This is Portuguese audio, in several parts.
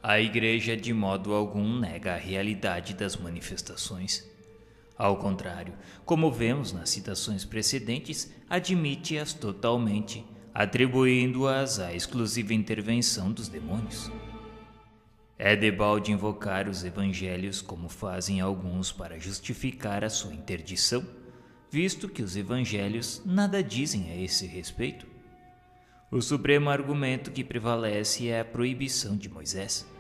A Igreja de modo algum nega a realidade das manifestações. Ao contrário, como vemos nas citações precedentes, admite-as totalmente, atribuindo-as à exclusiva intervenção dos demônios. É debalde invocar os evangelhos como fazem alguns para justificar a sua interdição, visto que os evangelhos nada dizem a esse respeito. O supremo argumento que prevalece é a proibição de Moisés.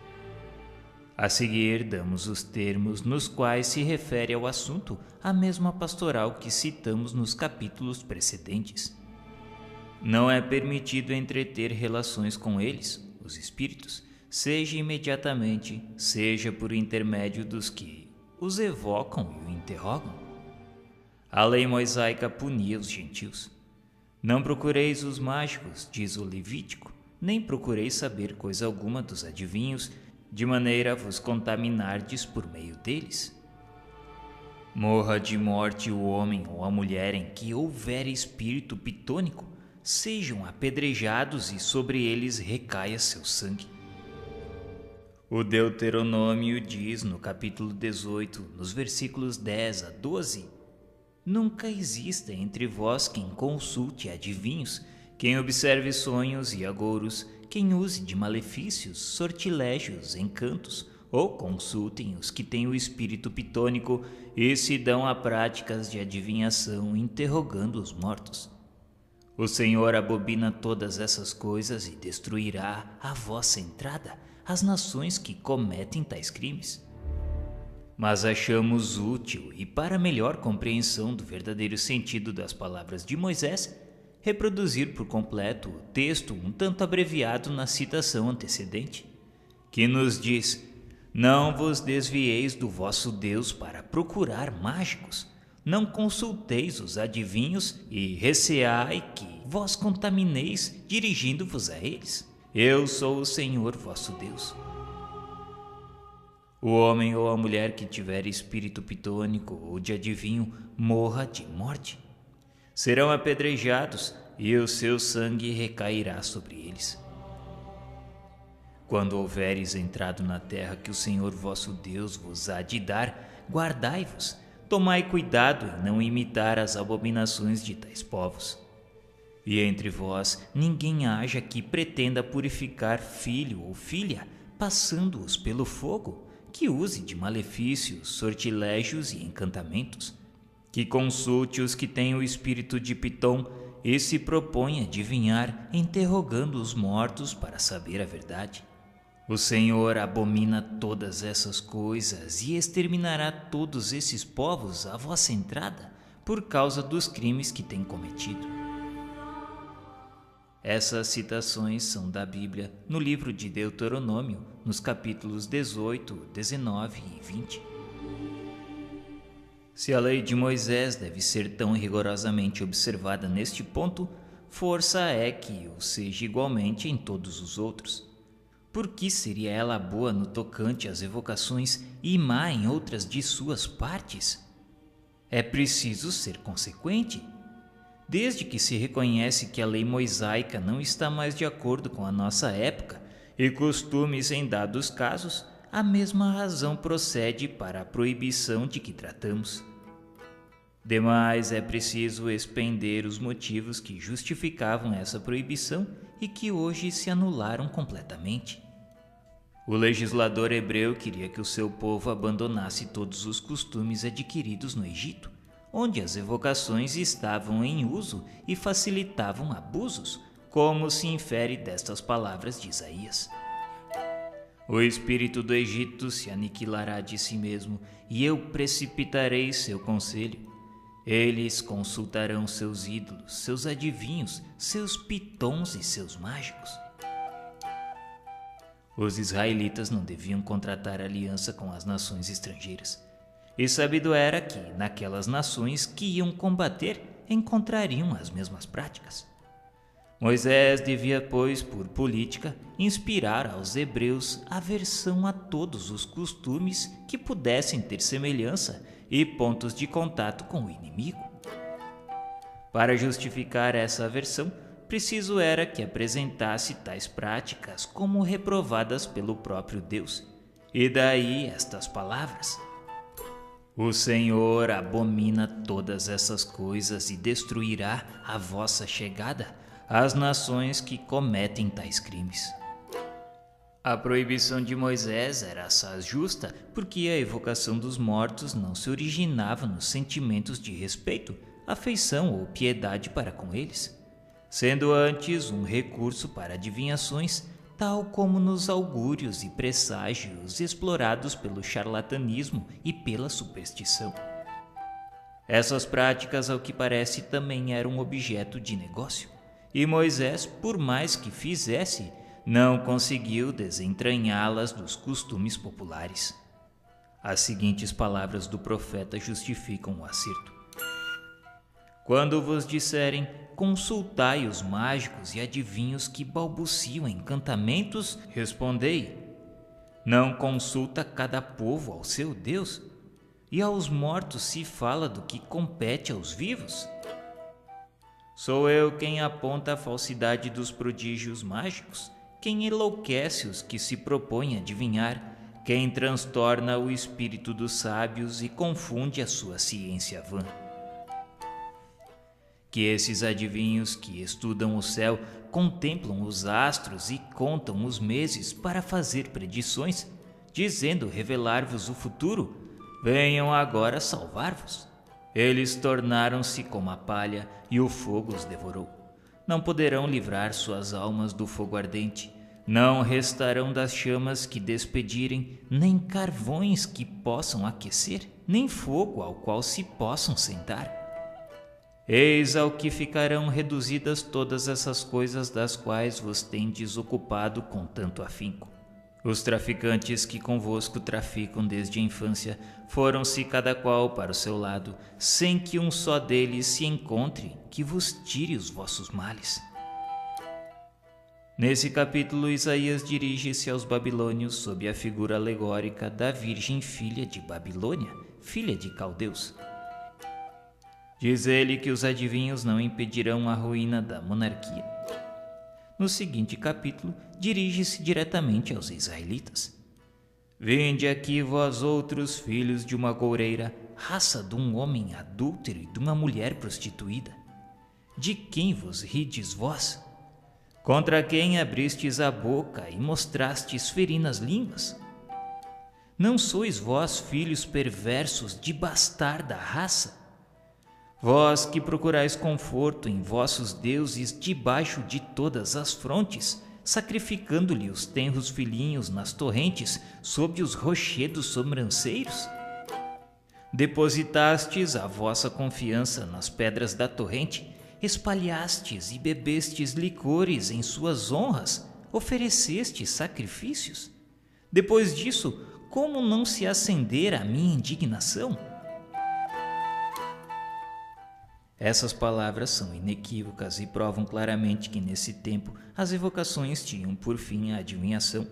A seguir, damos os termos nos quais se refere ao assunto a mesma pastoral que citamos nos capítulos precedentes. Não é permitido entreter relações com eles, os espíritos, seja imediatamente, seja por intermédio dos que os evocam e o interrogam. A lei mosaica punia os gentios. Não procureis os mágicos, diz o Levítico, nem procureis saber coisa alguma dos adivinhos, de maneira a vos contaminardes por meio deles. Morra de morte o homem ou a mulher em que houver espírito pitônico, sejam apedrejados e sobre eles recaia seu sangue. O Deuteronômio diz no capítulo 18, nos versículos 10 a 12: Nunca exista entre vós quem consulte adivinhos, quem observe sonhos e agouros, quem use de malefícios, sortilégios, encantos, ou consultem os que têm o espírito pitônico e se dão a práticas de adivinhação, interrogando os mortos. O Senhor abomina todas essas coisas e destruirá à vossa entrada as nações que cometem tais crimes. Mas achamos útil, e para melhor compreensão do verdadeiro sentido das palavras de Moisés, reproduzir por completo o texto um tanto abreviado na citação antecedente, que nos diz: Não vos desvieis do vosso Deus para procurar mágicos, não consulteis os adivinhos e receai que vós contamineis dirigindo-vos a eles. Eu sou o Senhor vosso Deus. O homem ou a mulher que tiver espírito pitônico ou de adivinho morra de morte. Serão apedrejados e o seu sangue recairá sobre eles. Quando houveres entrado na terra que o Senhor vosso Deus vos há de dar, guardai-vos, tomai cuidado em não imitar as abominações de tais povos. E entre vós ninguém haja que pretenda purificar filho ou filha, passando-os pelo fogo, que use de malefícios, sortilégios e encantamentos, que consulte os que têm o espírito de Pitom e se propõe a adivinhar, interrogando os mortos para saber a verdade. O Senhor abomina todas essas coisas e exterminará todos esses povos à vossa entrada, por causa dos crimes que têm cometido. Essas citações são da Bíblia no livro de Deuteronômio, nos capítulos 18, 19 e 20. Se a lei de Moisés deve ser tão rigorosamente observada neste ponto, força é que o seja igualmente em todos os outros. Por que seria ela boa no tocante às evocações e má em outras de suas partes? É preciso ser consequente. Desde que se reconhece que a lei mosaica não está mais de acordo com a nossa época e costumes em dados casos, a mesma razão procede para a proibição de que tratamos. Demais, é preciso expender os motivos que justificavam essa proibição e que hoje se anularam completamente. O legislador hebreu queria que o seu povo abandonasse todos os costumes adquiridos no Egito, onde as evocações estavam em uso e facilitavam abusos, como se infere destas palavras de Isaías. O espírito do Egito se aniquilará de si mesmo, e eu precipitarei seu conselho. Eles consultarão seus ídolos, seus adivinhos, seus pitons e seus mágicos. Os israelitas não deviam contratar aliança com as nações estrangeiras. E sabido era que, naquelas nações que iam combater, encontrariam as mesmas práticas. Moisés devia, pois, por política, inspirar aos hebreus aversão a todos os costumes que pudessem ter semelhança e pontos de contato com o inimigo. Para justificar essa aversão, preciso era que apresentasse tais práticas como reprovadas pelo próprio Deus. E daí estas palavras: o Senhor abomina todas essas coisas e destruirá à vossa chegada as nações que cometem tais crimes. A proibição de Moisés era assaz justa, porque a evocação dos mortos não se originava nos sentimentos de respeito, afeição ou piedade para com eles, sendo antes um recurso para adivinhações, tal como nos augúrios e presságios explorados pelo charlatanismo e pela superstição. Essas práticas, ao que parece, também eram objeto de negócio, e Moisés, por mais que fizesse, não conseguiu desentranhá-las dos costumes populares. As seguintes palavras do profeta justificam o acerto: quando vos disserem, consultai os mágicos e adivinhos que balbuciam encantamentos, respondei: não consulta cada povo ao seu Deus? E aos mortos se fala do que compete aos vivos? Sou eu quem aponta a falsidade dos prodígios mágicos, quem enlouquece os que se propõem a adivinhar, quem transtorna o espírito dos sábios e confunde a sua ciência vã. Que esses adivinhos que estudam o céu, contemplam os astros e contam os meses para fazer predições, dizendo revelar-vos o futuro, venham agora salvar-vos. Eles tornaram-se como a palha e o fogo os devorou. Não poderão livrar suas almas do fogo ardente, não restarão das chamas que despedirem, nem carvões que possam aquecer, nem fogo ao qual se possam sentar. Eis ao que ficarão reduzidas todas essas coisas das quais vos tendes ocupado com tanto afinco. Os traficantes que convosco traficam desde a infância foram-se cada qual para o seu lado, sem que um só deles se encontre que vos tire os vossos males. Nesse capítulo, Isaías dirige-se aos babilônios sob a figura alegórica da Virgem filha de Babilônia, filha de Caldeus. Diz ele que os adivinhos não impedirão a ruína da monarquia. No seguinte capítulo, dirige-se diretamente aos israelitas. Vinde aqui vós outros filhos de uma goureira, raça de um homem adúltero e de uma mulher prostituída. De quem vos rides vós? Contra quem abristes a boca e mostrastes ferinas línguas? Não sois vós filhos perversos de bastarda raça? Vós que procurais conforto em vossos deuses debaixo de todas as frontes, sacrificando-lhe os tenros filhinhos nas torrentes, sob os rochedos sobranceiros? Depositastes a vossa confiança nas pedras da torrente, espalhastes e bebestes licores em suas honras, oferecestes sacrifícios. Depois disso, como não se acender a minha indignação? Essas palavras são inequívocas e provam claramente que nesse tempo as evocações tinham por fim a adivinhação,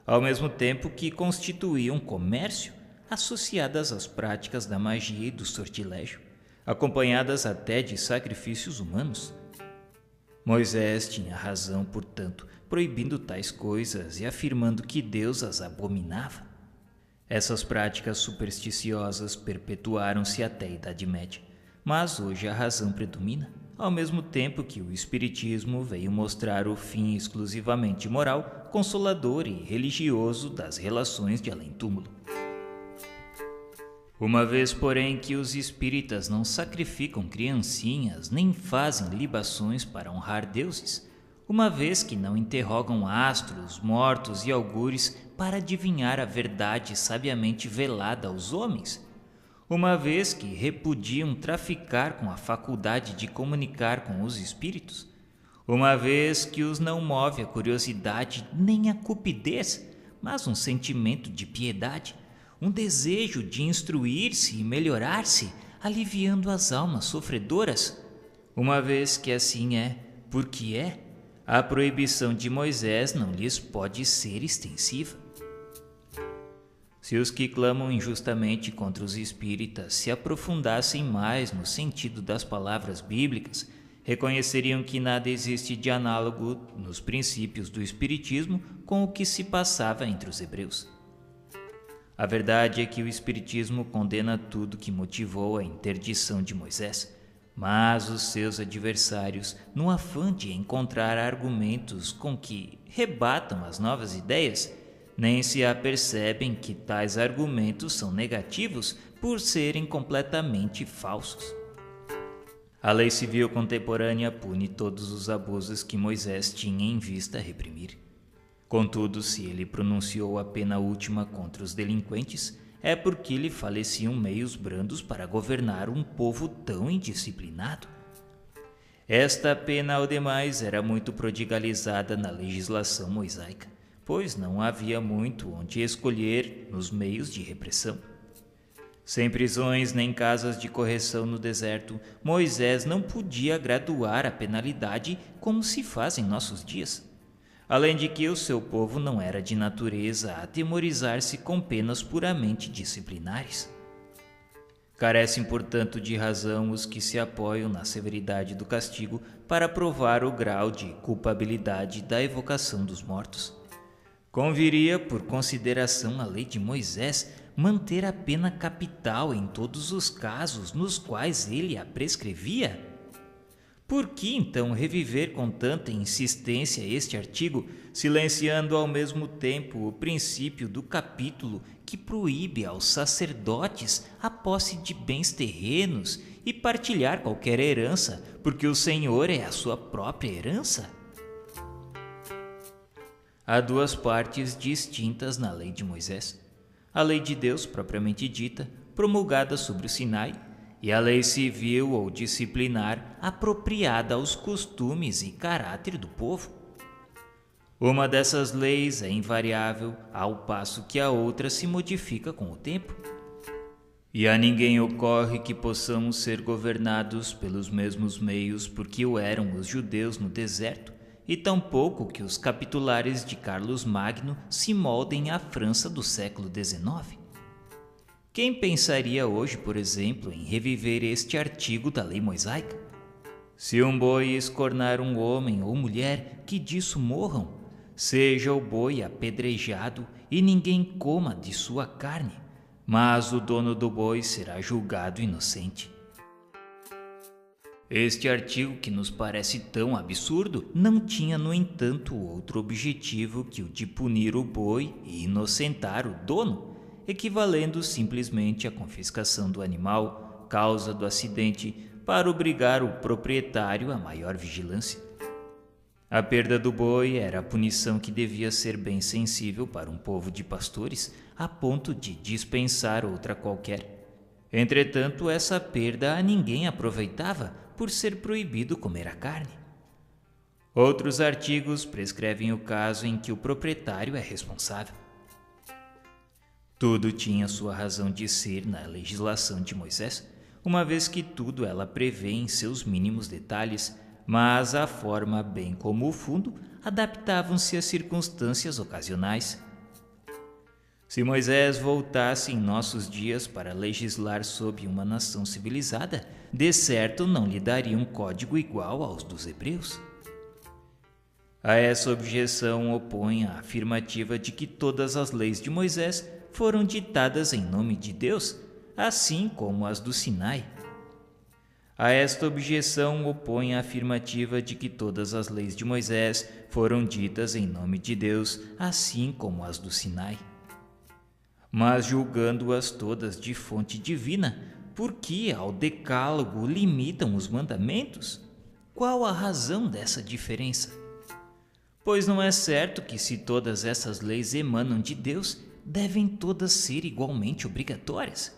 ao mesmo tempo que constituíam comércio, associadas às práticas da magia e do sortilégio, acompanhadas até de sacrifícios humanos. Moisés tinha razão, portanto, proibindo tais coisas e afirmando que Deus as abominava. Essas práticas supersticiosas perpetuaram-se até a Idade Média, mas hoje a razão predomina, ao mesmo tempo que o Espiritismo veio mostrar o fim exclusivamente moral, consolador e religioso das relações de além-túmulo. Uma vez, porém, que os espíritas não sacrificam criancinhas nem fazem libações para honrar deuses, uma vez que não interrogam astros, mortos e augures para adivinhar a verdade sabiamente velada aos homens, uma vez que repudiam traficar com a faculdade de comunicar com os espíritos, uma vez que os não move a curiosidade nem a cupidez, mas um sentimento de piedade, um desejo de instruir-se e melhorar-se, aliviando as almas sofredoras, uma vez que assim é, porque é, a proibição de Moisés não lhes pode ser extensiva. Se os que clamam injustamente contra os espíritas se aprofundassem mais no sentido das palavras bíblicas, reconheceriam que nada existe de análogo nos princípios do Espiritismo com o que se passava entre os hebreus. A verdade é que o Espiritismo condena tudo que motivou a interdição de Moisés, mas os seus adversários, no afã de encontrar argumentos com que rebatam as novas ideias, nem se apercebem que tais argumentos são negativos por serem completamente falsos. A lei civil contemporânea pune todos os abusos que Moisés tinha em vista reprimir. Contudo, se ele pronunciou a pena última contra os delinquentes, é porque lhe faleciam meios brandos para governar um povo tão indisciplinado. Esta pena, ao demais, era muito prodigalizada na legislação mosaica, pois não havia muito onde escolher nos meios de repressão. Sem prisões nem casas de correção no deserto, Moisés não podia graduar a penalidade como se faz em nossos dias. Além de que o seu povo não era de natureza a atemorizar-se com penas puramente disciplinares. Carecem, portanto, de razão os que se apoiam na severidade do castigo para provar o grau de culpabilidade da evocação dos mortos. Conviria, por consideração à lei de Moisés, manter a pena capital em todos os casos nos quais ele a prescrevia? Por que, então, reviver com tanta insistência este artigo, silenciando ao mesmo tempo o princípio do capítulo que proíbe aos sacerdotes a posse de bens terrenos e partilhar qualquer herança, porque o Senhor é a sua própria herança? Há duas partes distintas na lei de Moisés: a lei de Deus propriamente dita, promulgada sobre o Sinai, e a lei civil ou disciplinar apropriada aos costumes e caráter do povo. Uma dessas leis é invariável, ao passo que a outra se modifica com o tempo. E a ninguém ocorre que possamos ser governados pelos mesmos meios porque o eram os judeus no deserto, e tampouco que os capitulares de Carlos Magno se moldem à França do século XIX. Quem pensaria hoje, por exemplo, em reviver este artigo da lei mosaica? Se um boi escornar um homem ou mulher, que disso morram, seja o boi apedrejado e ninguém coma de sua carne, mas o dono do boi será julgado inocente. Este artigo, que nos parece tão absurdo, não tinha, no entanto, outro objetivo que o de punir o boi e inocentar o dono, equivalendo simplesmente à confiscação do animal, causa do acidente, para obrigar o proprietário a maior vigilância. A perda do boi era a punição que devia ser bem sensível para um povo de pastores, a ponto de dispensar outra qualquer. Entretanto, essa perda a ninguém aproveitava, por ser proibido comer a carne. Outros artigos prescrevem o caso em que o proprietário é responsável. Tudo tinha sua razão de ser na legislação de Moisés, uma vez que tudo ela prevê em seus mínimos detalhes, mas a forma, bem como o fundo, adaptavam-se às circunstâncias ocasionais. Se Moisés voltasse em nossos dias para legislar sob uma nação civilizada, de certo não lhe daria um código igual aos dos hebreus. A essa objeção opõe a afirmativa de que todas as leis de Moisés foram ditadas em nome de Deus, assim como as do Sinai. A esta objeção opõe a afirmativa de que todas as leis de Moisés foram ditas em nome de Deus, assim como as do Sinai. Mas julgando-as todas de fonte divina, por que ao decálogo limitam os mandamentos? Qual a razão dessa diferença? Pois não é certo que, se todas essas leis emanam de Deus, devem todas ser igualmente obrigatórias.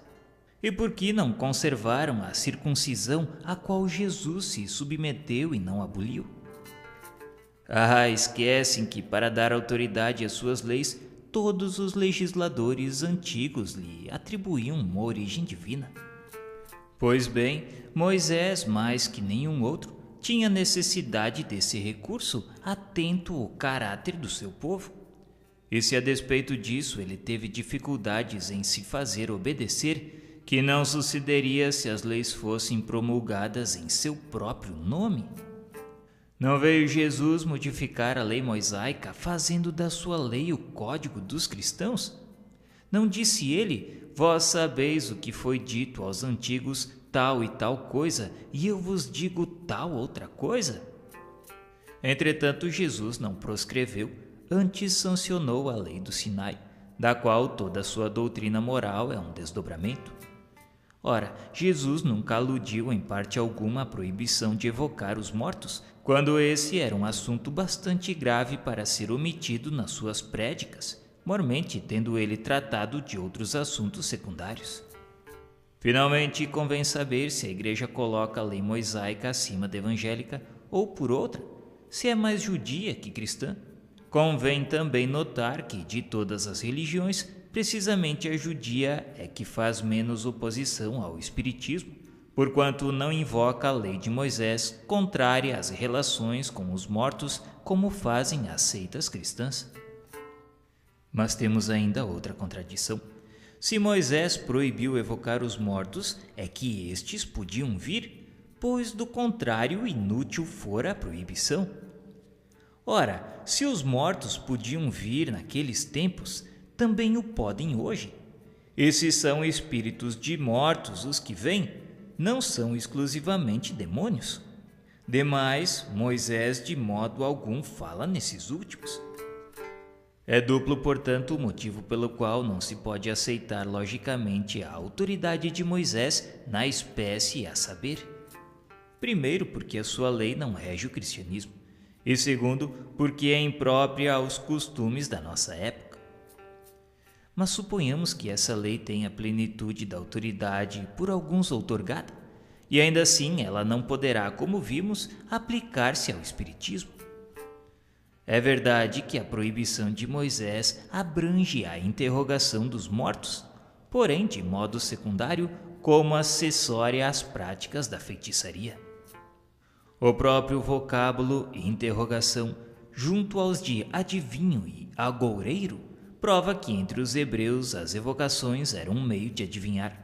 E por que não conservaram a circuncisão a qual Jesus se submeteu e não aboliu? Esquecem que, para dar autoridade às suas leis, todos os legisladores antigos lhe atribuíam uma origem divina. Pois bem, Moisés, mais que nenhum outro, tinha necessidade desse recurso, atento ao caráter do seu povo. E se a despeito disso ele teve dificuldades em se fazer obedecer, que não sucederia se as leis fossem promulgadas em seu próprio nome? Não veio Jesus modificar a lei mosaica, fazendo da sua lei o código dos cristãos? Não disse ele: vós sabeis o que foi dito aos antigos, tal e tal coisa, e eu vos digo tal outra coisa? Entretanto, Jesus não proscreveu, antes sancionou a lei do Sinai, da qual toda a sua doutrina moral é um desdobramento. Ora, Jesus nunca aludiu em parte alguma à proibição de evocar os mortos, quando esse era um assunto bastante grave para ser omitido nas suas prédicas, mormente tendo ele tratado de outros assuntos secundários. Finalmente, convém saber se a Igreja coloca a lei mosaica acima da evangélica ou, por outra, se é mais judia que cristã. Convém também notar que, de todas as religiões, precisamente a judia é que faz menos oposição ao espiritismo, porquanto não invoca a lei de Moisés, contrária às relações com os mortos, como fazem as seitas cristãs. Mas temos ainda outra contradição. Se Moisés proibiu evocar os mortos, é que estes podiam vir, pois do contrário inútil fora a proibição. Ora, se os mortos podiam vir naqueles tempos, também o podem hoje. Esses são espíritos de mortos os que vêm, não são exclusivamente demônios. Demais, Moisés de modo algum fala nesses últimos. É duplo, portanto, o motivo pelo qual não se pode aceitar logicamente a autoridade de Moisés na espécie a saber. Primeiro, porque a sua lei não rege o cristianismo. E segundo, porque é imprópria aos costumes da nossa época. Mas suponhamos que essa lei tenha plenitude da autoridade por alguns outorgada, e ainda assim ela não poderá, como vimos, aplicar-se ao espiritismo. É verdade que a proibição de Moisés abrange a interrogação dos mortos, porém de modo secundário, como acessória às práticas da feitiçaria. O próprio vocábulo interrogação, junto aos de adivinho e agoureiro, prova que entre os hebreus as evocações eram um meio de adivinhar.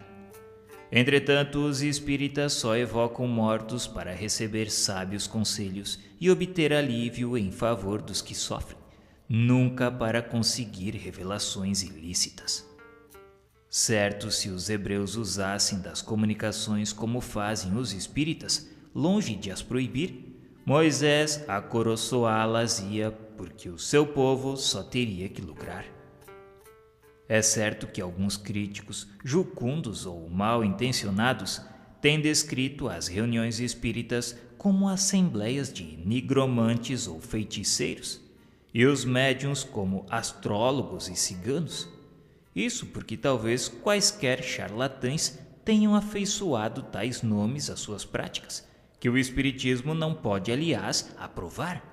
Entretanto, os espíritas só evocam mortos para receber sábios conselhos e obter alívio em favor dos que sofrem, nunca para conseguir revelações ilícitas. Certo, se os hebreus usassem das comunicações como fazem os espíritas, longe de as proibir, Moisés acoroçoá-las-ia, porque o seu povo só teria que lucrar. É certo que alguns críticos, jucundos ou mal intencionados, têm descrito as reuniões espíritas como assembleias de nigromantes ou feiticeiros, e os médiuns como astrólogos e ciganos. Isso porque talvez quaisquer charlatães tenham afeiçoado tais nomes às suas práticas, que o espiritismo não pode, aliás, aprovar.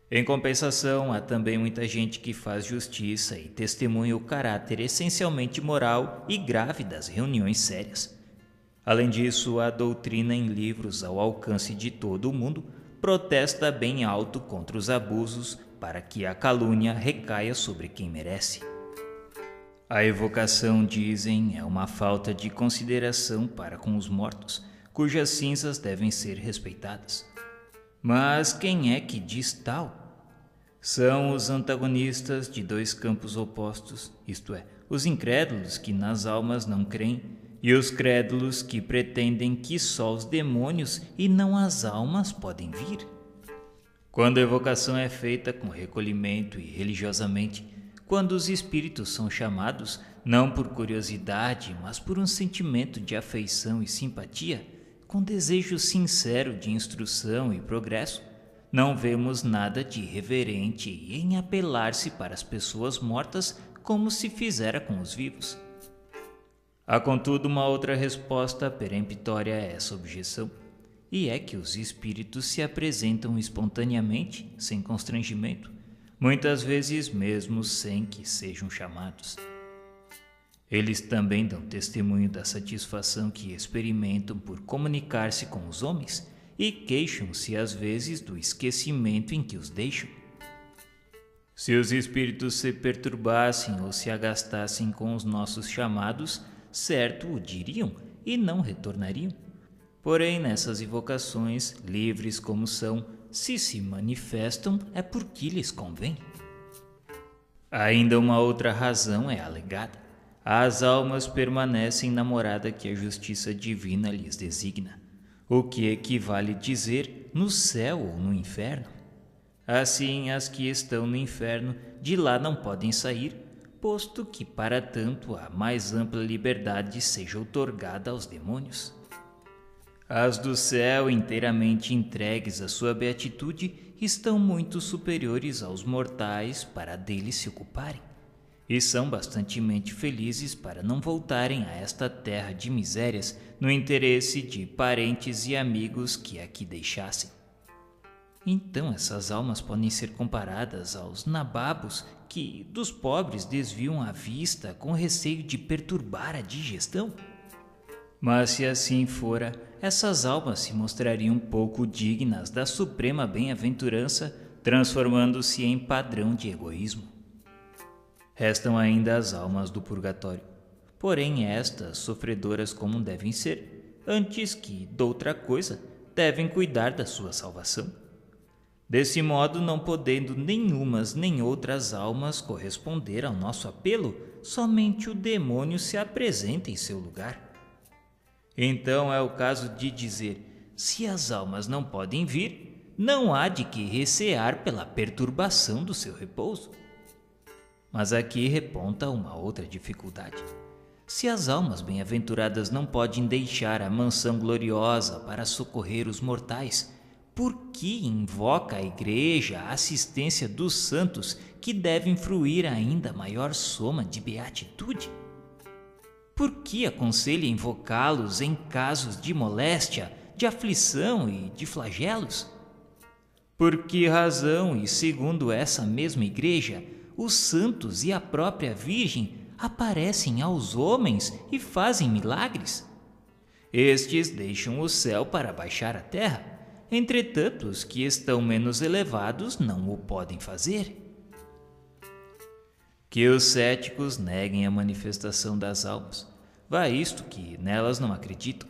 Em compensação, há também muita gente que faz justiça e testemunha o caráter essencialmente moral e grave das reuniões sérias. Além disso, a doutrina em livros ao alcance de todo o mundo protesta bem alto contra os abusos para que a calúnia recaia sobre quem merece. A evocação, dizem, é uma falta de consideração para com os mortos, cujas cinzas devem ser respeitadas. Mas quem é que diz tal? São os antagonistas de dois campos opostos, isto é, os incrédulos que nas almas não creem e os crédulos que pretendem que só os demônios e não as almas podem vir. Quando a evocação é feita com recolhimento e religiosamente, quando os espíritos são chamados, não por curiosidade, mas por um sentimento de afeição e simpatia, com desejo sincero de instrução e progresso, não vemos nada de irreverente em apelar-se para as pessoas mortas como se fizera com os vivos. Há, contudo, uma outra resposta peremptória a essa objeção, e é que os espíritos se apresentam espontaneamente, sem constrangimento, muitas vezes mesmo sem que sejam chamados. Eles também dão testemunho da satisfação que experimentam por comunicar-se com os homens e queixam-se às vezes do esquecimento em que os deixam. Se os espíritos se perturbassem ou se agastassem com os nossos chamados, certo o diriam e não retornariam. Porém, nessas invocações, livres como são, se manifestam é porque lhes convém. Ainda uma outra razão é alegada. As almas permanecem na morada que a justiça divina lhes designa, o que equivale dizer no céu ou no inferno. Assim, as que estão no inferno de lá não podem sair, posto que para tanto a mais ampla liberdade seja outorgada aos demônios. As do céu, inteiramente entregues à sua beatitude, estão muito superiores aos mortais para deles se ocuparem, e são bastantemente felizes para não voltarem a esta terra de misérias no interesse de parentes e amigos que aqui deixassem. Então essas almas podem ser comparadas aos nababos que dos pobres desviam a vista com receio de perturbar a digestão. Mas se assim fora, essas almas se mostrariam pouco dignas da suprema bem-aventurança, transformando-se em padrão de egoísmo. Restam ainda as almas do purgatório, porém estas, sofredoras como devem ser, antes que doutra coisa, devem cuidar da sua salvação. Desse modo, não podendo nenhumas nem outras almas corresponder ao nosso apelo, somente o demônio se apresenta em seu lugar. Então é o caso de dizer, se as almas não podem vir, não há de que recear pela perturbação do seu repouso. Mas aqui reponta uma outra dificuldade. Se as almas bem-aventuradas não podem deixar a mansão gloriosa para socorrer os mortais, por que invoca a Igreja a assistência dos santos que devem fruir ainda maior soma de beatitude? Por que aconselha invocá-los em casos de moléstia, de aflição e de flagelos? Por que razão, e segundo essa mesma Igreja, os santos e a própria Virgem aparecem aos homens e fazem milagres? Estes deixam o céu para baixar à terra, entretanto os que estão menos elevados não o podem fazer. Que os céticos neguem a manifestação das almas. Vá isto que nelas não acreditam.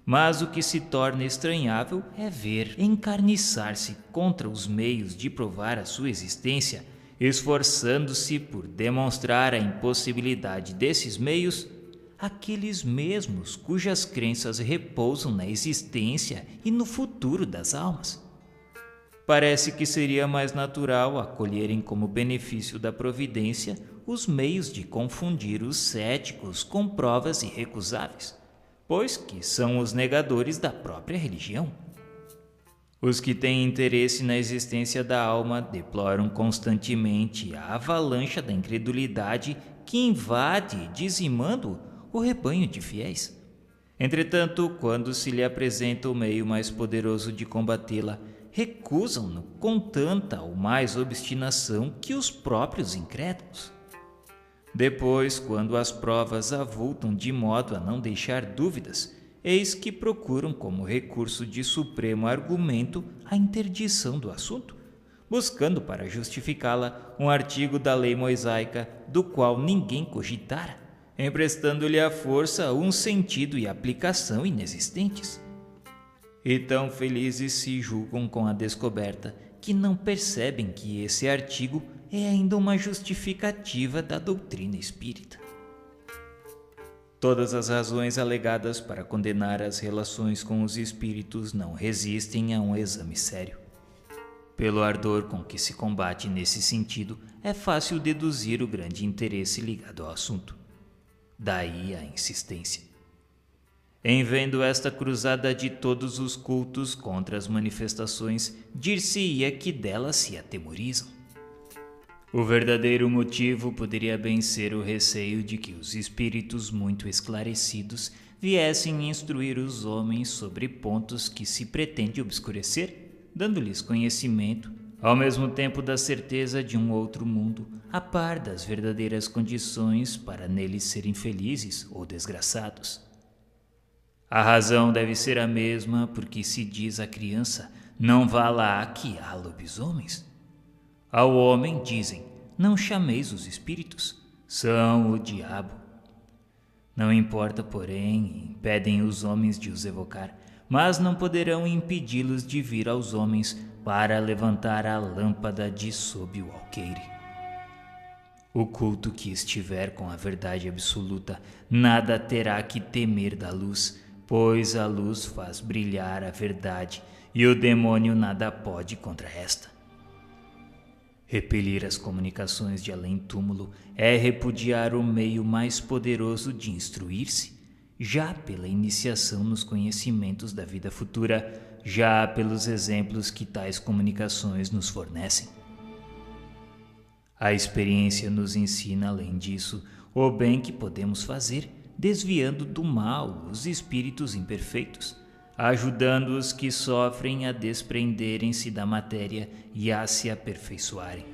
Mas o que se torna estranhável é ver encarniçar-se contra os meios de provar a sua existência, esforçando-se por demonstrar a impossibilidade desses meios, aqueles mesmos cujas crenças repousam na existência e no futuro das almas. Parece que seria mais natural acolherem como benefício da providência os meios de confundir os céticos com provas irrecusáveis, pois que são os negadores da própria religião. Os que têm interesse na existência da alma deploram constantemente a avalanche da incredulidade que invade, dizimando o rebanho de fiéis. Entretanto, quando se lhe apresenta o meio mais poderoso de combatê-la, recusam-no com tanta ou mais obstinação que os próprios incrédulos. Depois, quando as provas avultam de modo a não deixar dúvidas, eis que procuram como recurso de supremo argumento a interdição do assunto, buscando para justificá-la um artigo da lei mosaica do qual ninguém cogitara, emprestando-lhe à força um sentido e aplicação inexistentes. E tão felizes se julgam com a descoberta que não percebem que esse artigo é ainda uma justificativa da doutrina espírita. Todas as razões alegadas para condenar as relações com os espíritos não resistem a um exame sério. Pelo ardor com que se combate nesse sentido, é fácil deduzir o grande interesse ligado ao assunto. Daí a insistência. Em vendo esta cruzada de todos os cultos contra as manifestações, dir-se-ia que delas se atemorizam. O verdadeiro motivo poderia bem ser o receio de que os espíritos muito esclarecidos viessem instruir os homens sobre pontos que se pretende obscurecer, dando-lhes conhecimento, ao mesmo tempo da certeza de um outro mundo, a par das verdadeiras condições para neles serem felizes ou desgraçados. A razão deve ser a mesma porque se diz à criança, não vá lá que há lobisomens. Ao homem dizem, não chameis os espíritos, são o diabo. Não importa, porém, impedem os homens de os evocar, mas não poderão impedi-los de vir aos homens para levantar a lâmpada de sob o alqueire. O culto que estiver com a verdade absoluta nada terá que temer da luz, pois a luz faz brilhar a verdade e o demônio nada pode contra esta. Repelir as comunicações de além-túmulo é repudiar o meio mais poderoso de instruir-se, já pela iniciação nos conhecimentos da vida futura, já pelos exemplos que tais comunicações nos fornecem. A experiência nos ensina, além disso, o bem que podemos fazer, desviando do mal os espíritos imperfeitos, ajudando os que sofrem a desprenderem-se da matéria e a se aperfeiçoarem.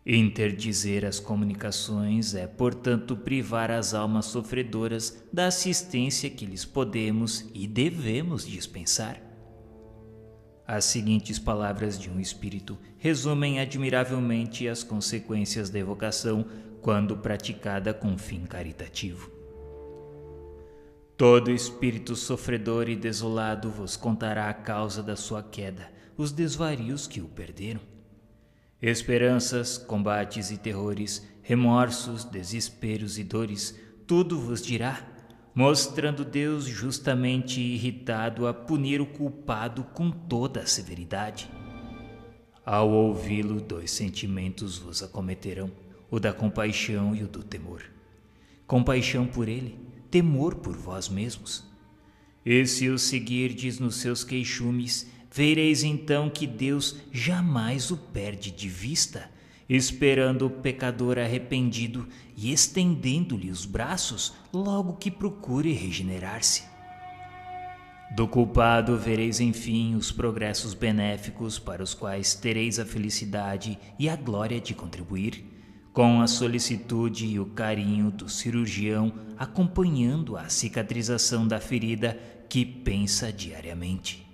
Interdizer as comunicações é, portanto, privar as almas sofredoras da assistência que lhes podemos e devemos dispensar. As seguintes palavras de um espírito resumem admiravelmente as consequências da evocação quando praticada com fim caritativo. Todo espírito sofredor e desolado vos contará a causa da sua queda, os desvarios que o perderam. Esperanças, combates e terrores, remorsos, desesperos e dores, tudo vos dirá, mostrando Deus justamente irritado a punir o culpado com toda a severidade. Ao ouvi-lo, 2 sentimentos vos acometerão, o da compaixão e o do temor. Compaixão por ele, temor por vós mesmos. E se o seguirdes nos seus queixumes, vereis então que Deus jamais o perde de vista, esperando o pecador arrependido e estendendo-lhe os braços logo que procure regenerar-se. Do culpado vereis enfim os progressos benéficos para os quais tereis a felicidade e a glória de contribuir, com a solicitude e o carinho do cirurgião acompanhando a cicatrização da ferida que pensa diariamente.